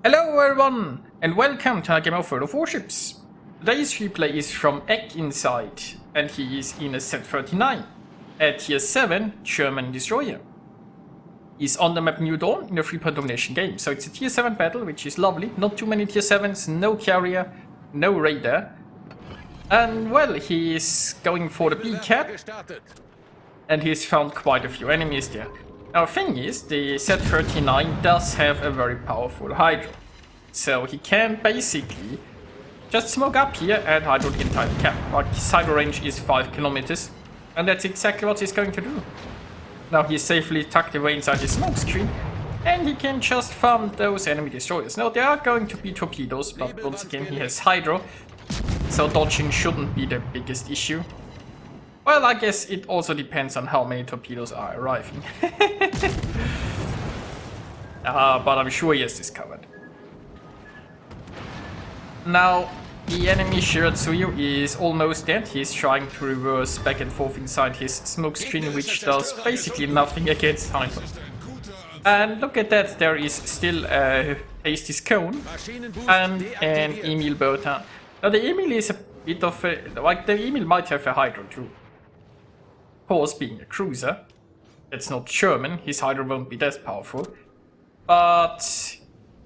Hello everyone, and welcome to a game of Warships. Today's replay is from Eckinside, and he is in a Z-39, a tier 7 German destroyer. He's on the map New Dawn in a 3-point domination game, so it's a tier 7 battle, which is lovely. Not too many tier 7s, no carrier, no radar. And well, he is going for the B-cap, and he's found quite a few enemies there. Now the thing is, the Z-39 does have a very powerful hydro. So he can basically just smoke up here and hydro the entire cap. Like, his hydro range is 5 kilometers, and that's exactly what he's going to do. Now he's safely tucked away inside his smoke screen, and he can just farm those enemy destroyers. Now there are going to be torpedoes, but once again he has hydro, so dodging shouldn't be the biggest issue. Well, I guess it also depends on how many torpedoes are arriving. But I'm sure he has this covered. Now, the enemy Shiratsuyu is almost dead. He's trying to reverse back and forth inside his smoke screen, which does basically nothing against hydro. And look at that, there is still a hasty cone and an Emil Bertin. Now the Emil is a bit of a... like, the Emil might have a hydro too. Of course, being a cruiser, it's not German, his hydro won't be that powerful. But,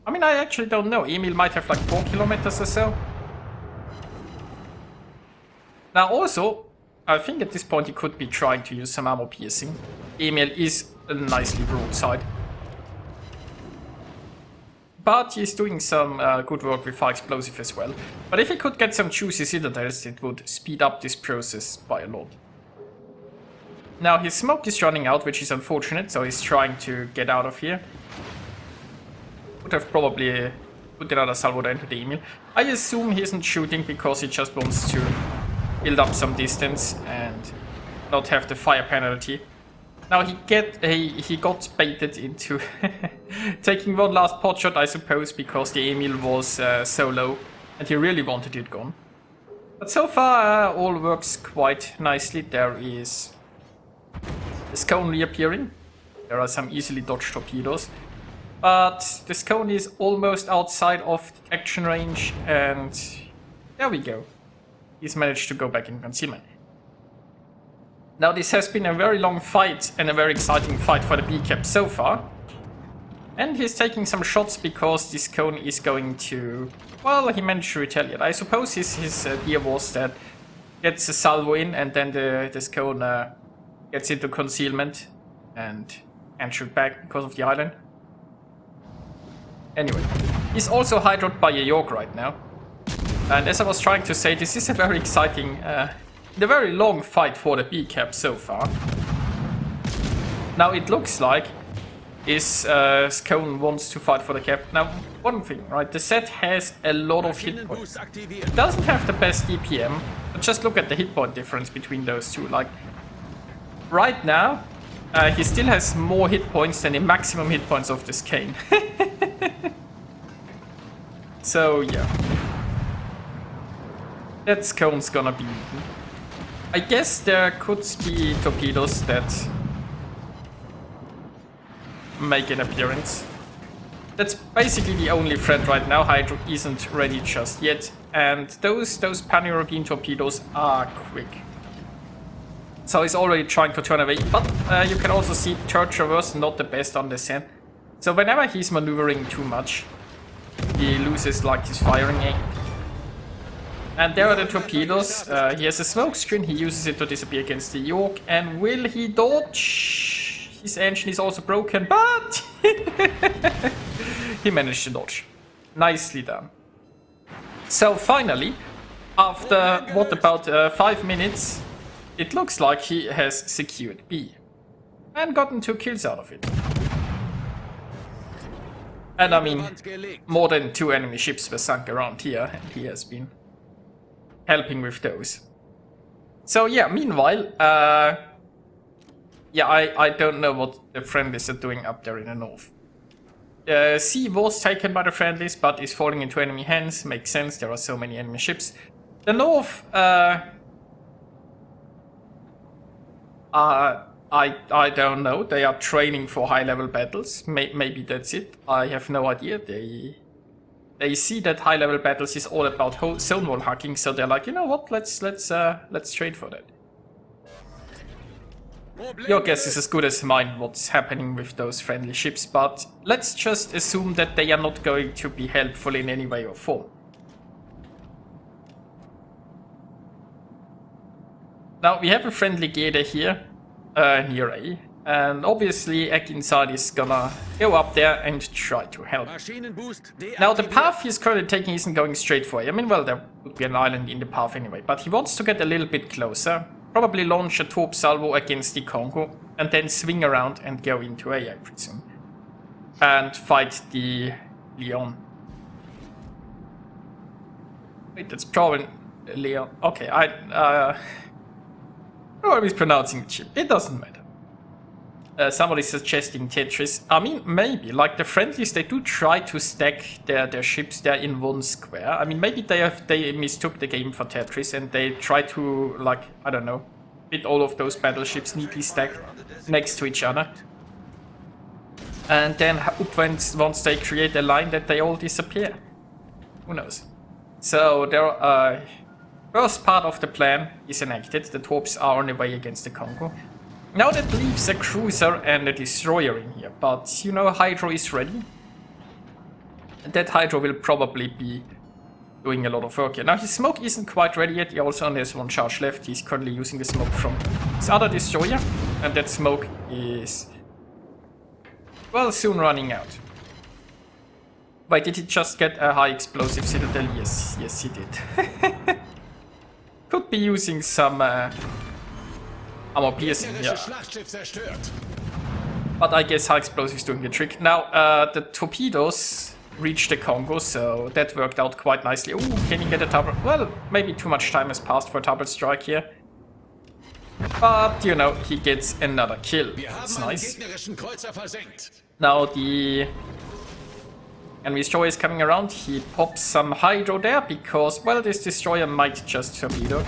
I mean, I actually don't know. Emil might have like 4 kilometers or so. Now also, I think at this point he could be trying to use some armor piercing. Emil is nicely broadside. But he's doing some good work with fire explosive as well. But if he could get some juicy citadels, it would speed up this process by a lot. Now his smoke is running out, which is unfortunate, so he's trying to get out of here. Would have probably put another salvo into the Emil. I assume he isn't shooting because he just wants to build up some distance and not have the fire penalty. Now he got baited into taking one last pot shot, I suppose, because the Emil was so low and he really wanted it gone. But so far all works quite nicely. There is the cone reappearing. There are some easily dodged torpedoes. But the cone is almost outside of action range, and there we go. He's managed to go back in concealment. Now this has been a very long fight and a very exciting fight for the B-cap so far. And he's taking some shots because this cone is going to... well, he managed to retaliate. I suppose his idea was that gets a salvo in and then this cone gets into concealment and shoot back because of the island. Anyway, he's also hydroed by a York right now. And as I was trying to say, this is a very exciting, a very long fight for the B-cap so far. Now it looks like his cone wants to fight for the cap. Now, one thing, right? The set has a lot of hit points. It doesn't have the best DPM, but just look at the hit point difference between those two. Like, right now, he still has more hit points than the maximum hit points of this cane. So, yeah. That cone's gonna be eaten. I guess there could be torpedoes that make an appearance. That's basically the only threat right now. Hydro isn't ready just yet, and those pan-European torpedoes are quick. So he's already trying to turn away, but you can also see turret traverse not the best on the set. So whenever he's maneuvering too much, he loses like his firing aim. And there are the torpedoes. He has a smoke screen, he uses it to disappear against the York. And will he dodge? His engine is also broken, but he managed to dodge. Nicely done. So finally, after what, about 5 minutes, it looks like he has secured B. And gotten 2 kills out of it. And I mean, more than 2 enemy ships were sunk around here, and he has been helping with those. So yeah, meanwhile, yeah, I don't know what the friendlies are doing up there in the north. The sea was taken by the friendlies, but is falling into enemy hands. Makes sense, there are so many enemy ships. The north, I don't know. They are training for high-level battles. Maybe that's it. I have no idea. They They see that high-level battles is all about zone wall hacking, so they're like, you know what, let's trade for that. Your guess is as good as mine what's happening with those friendly ships, but let's just assume that they are not going to be helpful in any way or form. Now we have a friendly Gede here, near A, and obviously Eckinside is gonna go up there and try to help. Now the path he's currently taking isn't going straight for A. I mean, well, there would be an island in the path anyway, but he wants to get a little bit closer. Probably launch a torp salvo against the Congo, and then swing around and go into A, I presume. And fight the Leon. Wait, that's probably Leon. Okay, I'm always pronouncing the chip. It doesn't matter. Somebody suggesting Tetris. I mean, maybe. Like the friendlies, they do try to stack their ships there in one square. I mean, maybe they mistook the game for Tetris and they try to, like, I don't know, fit all of those battleships neatly stacked next to each other. And then once they create a line that they all disappear. Who knows? So their first part of the plan is enacted. The torps are on the way against the Congo. Now that leaves a cruiser and a destroyer in here, but you know Hydro is ready. And that Hydro will probably be doing a lot of work here. Now his smoke isn't quite ready yet, he also only has one charge left. He's currently using the smoke from his other destroyer, and that smoke is, well, soon running out. Wait, did he just get a high explosive citadel? Yes, he did. Could be using some armor piercing here. But I guess high explosive is doing the trick. Now, the torpedoes reached the Congo, so that worked out quite nicely. Ooh, can he get a double? Well, maybe too much time has passed for a double strike here. But, you know, he gets another kill. That's nice. Now the enemy destroyer is coming around. He pops some Hydro there because, well, this destroyer might just torpedo.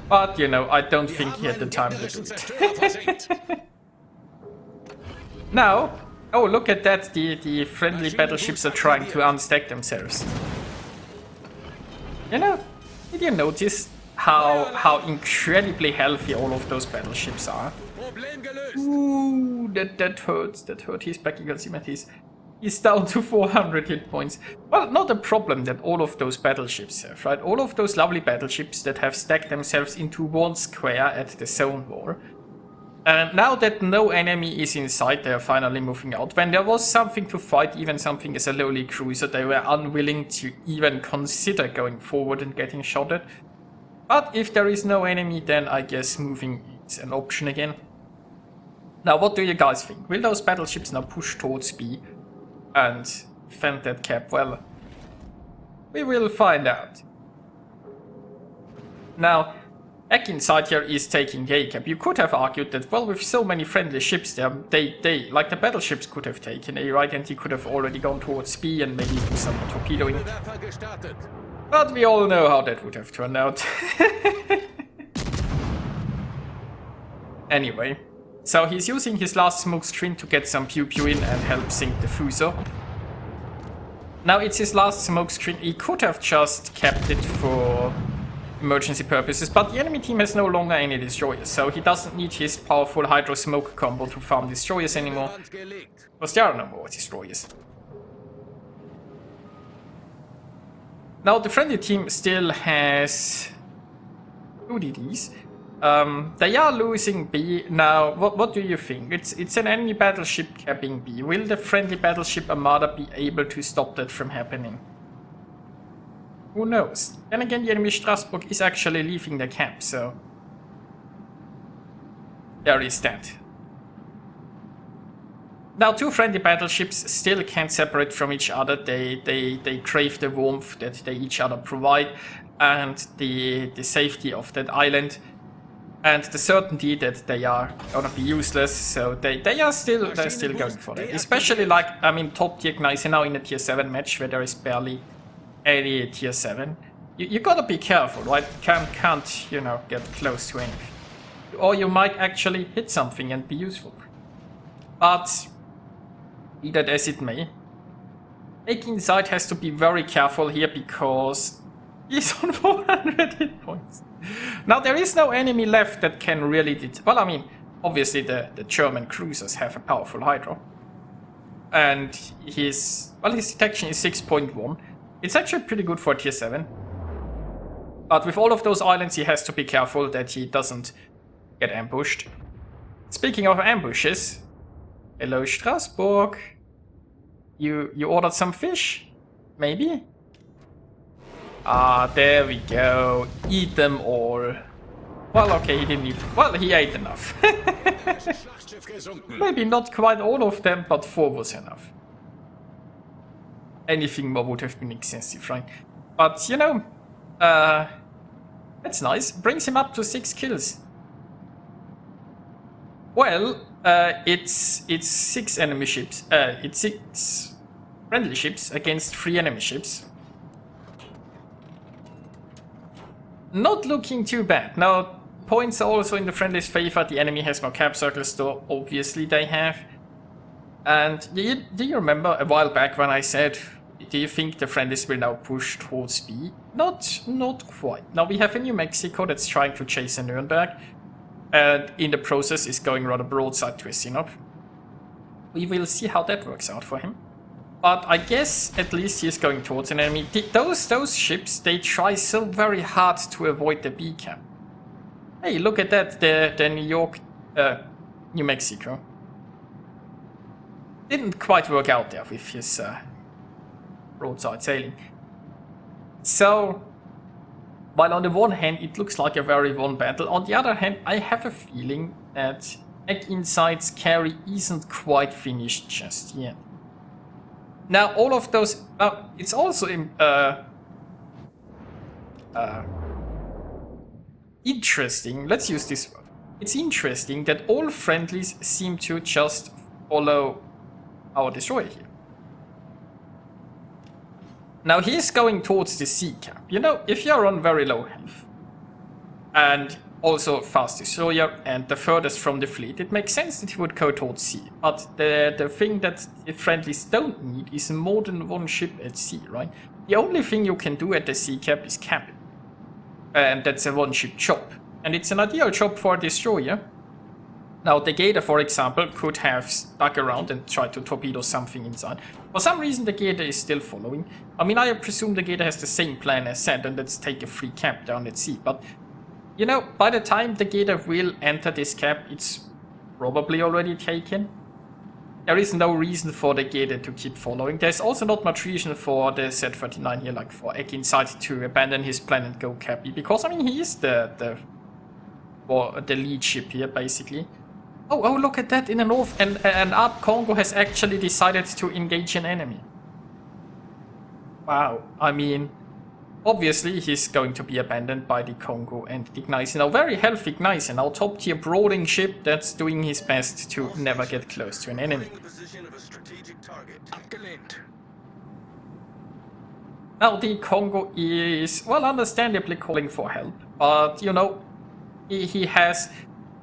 But, you know, I don't think he had the time to do it. Now, oh, look at that. The friendly battleships are trying to unstack themselves. You know, did you notice how incredibly healthy all of those battleships are? Ooh, that hurts. That hurt. He's back. You can see that he's down to 400 hit points. Well, not a problem that all of those battleships have, right? All of those lovely battleships that have stacked themselves into one square at the zone war. And now that no enemy is in sight, they are finally moving out. When there was something to fight, even something as a lowly cruiser, they were unwilling to even consider going forward and getting shot at. But if there is no enemy, then I guess moving is an option again. Now, what do you guys think? Will those battleships now push towards B and fend that cap? Well, we will find out. Now, Eckinside here is taking A cap. You could have argued that, well, with so many friendly ships there, they like the battleships could have taken A, right? And he could have already gone towards B and maybe do some torpedoing. But we all know how that would have turned out. Anyway, so he's using his last smoke screen to get some pew-pew in and help sink the Fuso. Now it's his last smoke screen. He could have just kept it for emergency purposes, but the enemy team has no longer any destroyers, so he doesn't need his powerful Hydro smoke combo to farm destroyers anymore, because there are no more destroyers. Now the friendly team still has 2 DDs. They are losing B. Now, what do you think? It's an enemy battleship capping B. Will the friendly battleship Armada be able to stop that from happening? Who knows? Then again, the enemy Strasbourg is actually leaving the camp, so there is that. Now, 2 friendly battleships still can't separate from each other. They crave the warmth that they each other provide, and the safety of that island, and the certainty that they are gonna be useless. So they're still going for that. Especially, like, I mean, top tier Gneiss now in a tier 7 match where there is barely any tier 7. You gotta be careful, right? Can't you know, get close to anything, or you might actually hit something and be useful. But be that as it may, Eckinside has to be very careful here because he's on 400 hit points. Now there is no enemy left that can really well, I mean, obviously the German cruisers have a powerful hydro. And his detection is 6.1. It's actually pretty good for tier 7. But with all of those islands, he has to be careful that he doesn't get ambushed. Speaking of ambushes, hello Strasbourg. You ordered some fish? Maybe? Ah, there we go. Eat them all. Well, okay, he didn't eat. Well, he ate enough. Maybe not quite all of them, but 4 was enough. Anything more would have been excessive, right? But, you know, that's nice. Brings him up to 6 kills. Well, it's 6 enemy ships. It's 6 friendly ships against 3 enemy ships. Not looking too bad. Now, points are also in the friendly's favor. The enemy has more cap circles, though obviously they have. And do you remember a while back when I said, do you think the friendlies will now push towards B? Not quite. Now we have a New Mexico that's trying to chase a Nuremberg, and in the process is going rather broadside to a Sinop. We will see how that works out for him. But I guess at least he's going towards an enemy. Those ships, they try so very hard to avoid the B cap. Hey, look at that, the New York, New Mexico. Didn't quite work out there with his broadside sailing. So, while on the one hand it looks like a very won battle, on the other hand I have a feeling that Eckinside's carry isn't quite finished just yet. Now all of those, it's also interesting, let's use this word. It's interesting that all friendlies seem to just follow our destroyer here. Now he's going towards the C cap. You know, if you're on very low health, and also fast destroyer, and the furthest from the fleet, it makes sense that he would go towards C. But the thing that the friendlies don't need is more than one ship at sea, right? The only thing you can do at the C cap is cap it. And that's a one ship chop. And it's an ideal chop for a destroyer. Now the Gator, for example, could have stuck around and tried to torpedo something inside. For some reason the Gator is still following. I mean, I presume the Gator has the same plan as Sand, and let's take a free cap down at sea. But, you know, by the time the Gator will enter this cap, it's probably already taken. There is no reason for the Gator to keep following. There's also not much reason for the Z-39 here, like for Eckinside to abandon his plan and go cappy. Because, I mean, he is the lead ship here, basically. Oh, look at that in the north, and Ab Congo has actually decided to engage an enemy. Wow, I mean, obviously he's going to be abandoned by the Congo and the Gneissen. Now, very healthy Gneissen, our top tier brawling ship that's doing his best to never get close to an enemy. Now, the Congo is, well, understandably calling for help, but, you know, he has...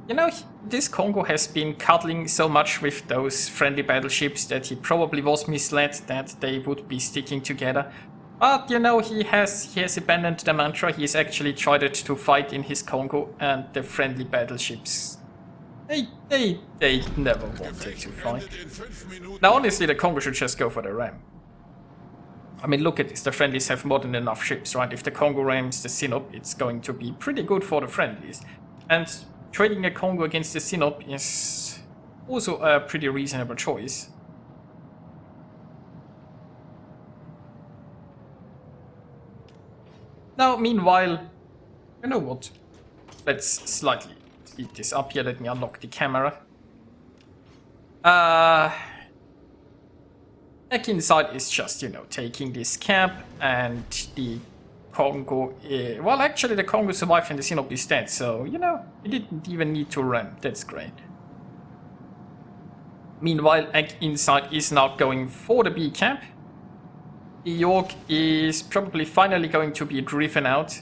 You know, this Congo has been cuddling so much with those friendly battleships that he probably was misled that they would be sticking together. But, you know, he has abandoned the mantra. He's actually tried to fight in his Congo, and the friendly battleships, they never wanted to fight. Now, honestly, the Congo should just go for the ram. I mean, look at this. The friendlies have more than enough ships, right? If the Congo rams the Sinop, it's going to be pretty good for the friendlies. And trading a Congo against the Sinop is also a pretty reasonable choice. Now, meanwhile, you know what? Let's slightly speed this up here. Let me unlock the camera. Eckinside is just, you know, taking this cap, and the Congo, well, actually the Congo survived and the Sinop is dead, so, you know, he didn't even need to ram. That's great. Meanwhile, Eckinside is now going for the B cap. The York is probably finally going to be driven out,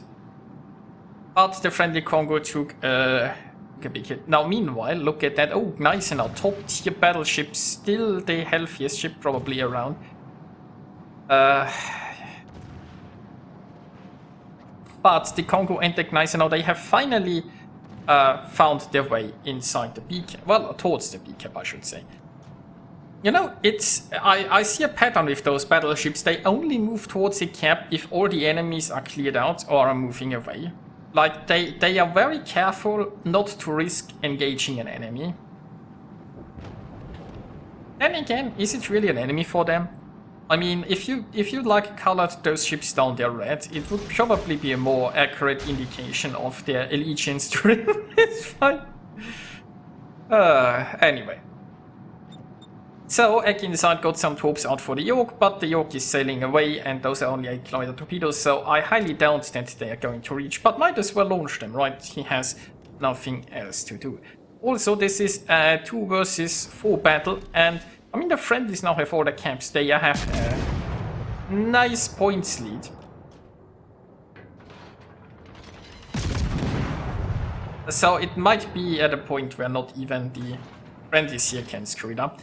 but the friendly Congo took a big hit. Now, meanwhile, look at that. Oh, nice, and our top tier battleship, still the healthiest ship probably around. But the Congo and the Gneisenau, they have finally found their way inside the beacon. Well, towards the beacon, I should say. You know, I see a pattern with those battleships. They only move towards the cap if all the enemies are cleared out or are moving away. Like, they are very careful not to risk engaging an enemy. Then again, is it really an enemy for them? I mean, if you like colored those ships down there red, it would probably be a more accurate indication of their allegiance during this fight. Anyway. So, Eckinside got some troops out for the York, but the York is sailing away, and those are only 8-kilometer torpedoes, so I highly doubt that they are going to reach, but might as well launch them, right? He has nothing else to do. Also, this is a 2 versus 4 battle, and I mean, the friendlies now have all the camps. They have a nice points lead. So it might be at a point where not even the friendlies here can screw it up.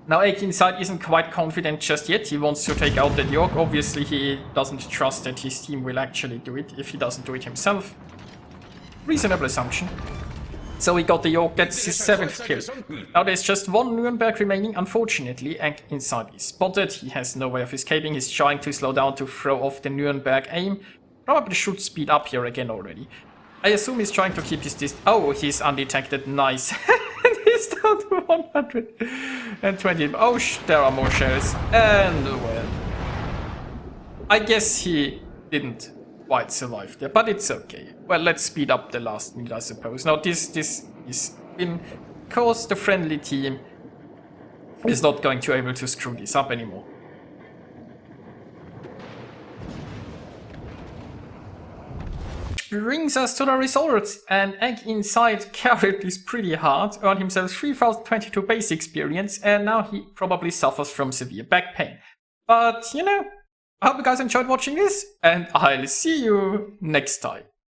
Now Eckinside isn't quite confident just yet. He wants to take out the York. Obviously he doesn't trust that his team will actually do it if he doesn't do it himself. Reasonable assumption. So he got the York, that's his 7th kill. Now there's just 1 Nuremberg remaining, unfortunately, and Eckinside is spotted. He has no way of escaping, he's trying to slow down to throw off the Nuremberg aim. Probably should speed up here again already. I assume he's trying to keep his distance. Oh, he's undetected, nice. And he's down to 120. Oh, there are more shells. And well, I guess he didn't quite survive there, but it's okay. Well, let's speed up the last minute, I suppose. Now this is because the friendly team is not going to be able to screw this up anymore. Which brings us to the results, and Eckinside carried this pretty hard, earned himself 3022 base experience, and now he probably suffers from severe back pain. But, you know, I hope you guys enjoyed watching this, and I'll see you next time.